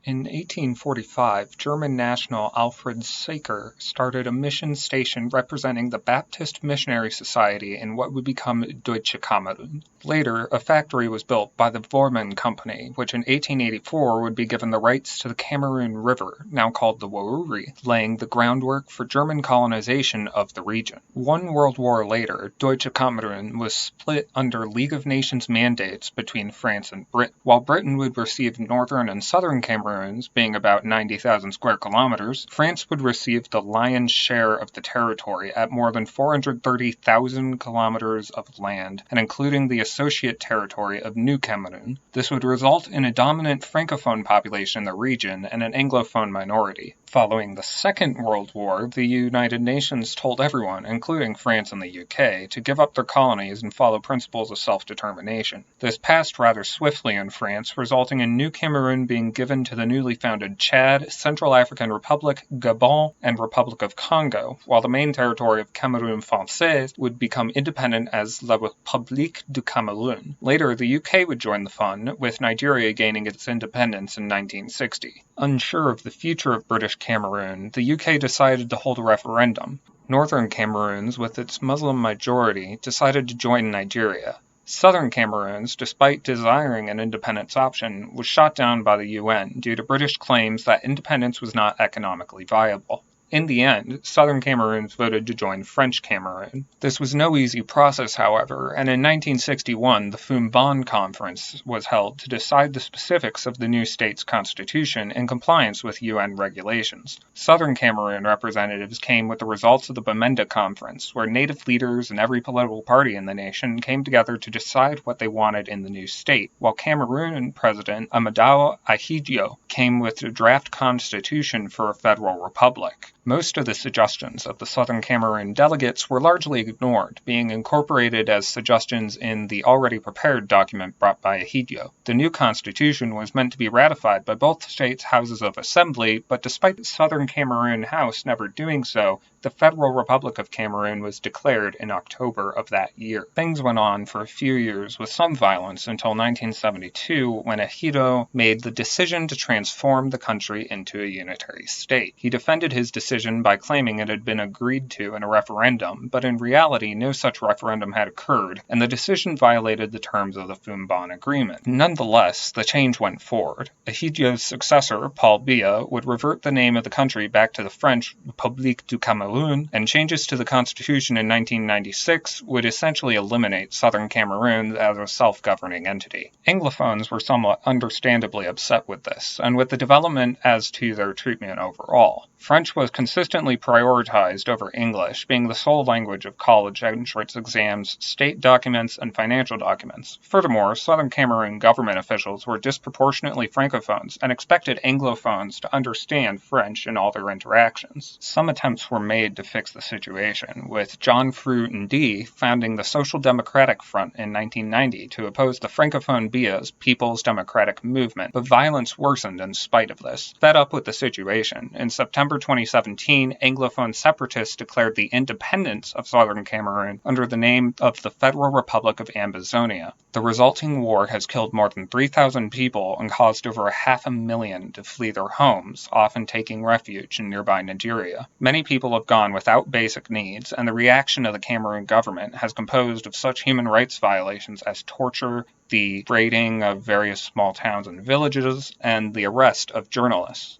In 1845, German national Alfred Saker started a mission station representing the Baptist Missionary Society in what would become Deutsche Cameroon. Later, a factory was built by the Vorman Company, which in 1884 would be given the rights to the Cameroon River, now called the Wouri, laying the groundwork for German colonization of the region. 1 World War later, Deutsche Cameroon was split under League of Nations mandates between France and Britain. While Britain would receive northern and southern Cameroon, being about 90,000 square kilometers, France would receive the lion's share of the territory at more than 430,000 kilometers of land, and including the associate territory of New Cameroon. This would result in a dominant Francophone population in the region and an Anglophone minority. Following the Second World War, the United Nations told everyone, including France and the UK, to give up their colonies and follow principles of self-determination. This passed rather swiftly in France, resulting in New Cameroon being given to the newly founded Chad, Central African Republic, Gabon, and Republic of Congo, while the main territory of Cameroun Français would become independent as La République du Cameroun. Later, the UK would join the fund, with Nigeria gaining its independence in 1960. Unsure of the future of British Cameroon, the UK decided to hold a referendum. Northern Cameroons, with its Muslim majority, decided to join Nigeria. Southern Cameroons, despite desiring an independence option, was shot down by the UN due to British claims that independence was not economically viable. In the end, Southern Cameroons voted to join French Cameroon. This was no easy process, however, and in 1961 the Foumban Conference was held to decide the specifics of the new state's constitution in compliance with UN regulations. Southern Cameroon representatives came with the results of the Bamenda Conference, where native leaders and every political party in the nation came together to decide what they wanted in the new state, while Cameroon President Amadou Ahidjo came with a draft constitution for a federal republic. Most of the suggestions of the Southern Cameroon delegates were largely ignored, being incorporated as suggestions in the already prepared document brought by Ahidjo. The new constitution was meant to be ratified by both states' houses of assembly, but despite the Southern Cameroon House never doing so, the Federal Republic of Cameroon was declared in October of that year. Things went on for a few years with some violence until 1972, when Ahidjo made the decision to transform the country into a unitary state. He defended his decision by claiming it had been agreed to in a referendum, but in reality no such referendum had occurred, and the decision violated the terms of the Foumban Agreement. Nonetheless, the change went forward. Ahidjo's successor, Paul Biya, would revert the name of the country back to the French République du Cameroun, and changes to the constitution in 1996 would essentially eliminate Southern Cameroon as a self-governing entity. Anglophones were somewhat understandably upset with this, and with the development as to their treatment overall. French was consistently prioritized over English, being the sole language of college entrance exams, state documents, and financial documents. Furthermore, Southern Cameroon government officials were disproportionately Francophones and expected Anglophones to understand French in all their interactions. Some attempts were made to fix the situation, with John Fruit Ndi founding the Social Democratic Front in 1990 to oppose the Francophone Biya's People's Democratic Movement, but violence worsened in spite of this. Fed up with the situation, in September 2017, Anglophone separatists declared the independence of Southern Cameroon under the name of the Federal Republic of Ambazonia. The resulting war has killed more than 3,000 people and caused over 500,000 to flee their homes, often taking refuge in nearby Nigeria. Many people have gone without basic needs, and the reaction of the Cameroon government has composed of such human rights violations as torture, the raiding of various small towns and villages, and the arrest of journalists.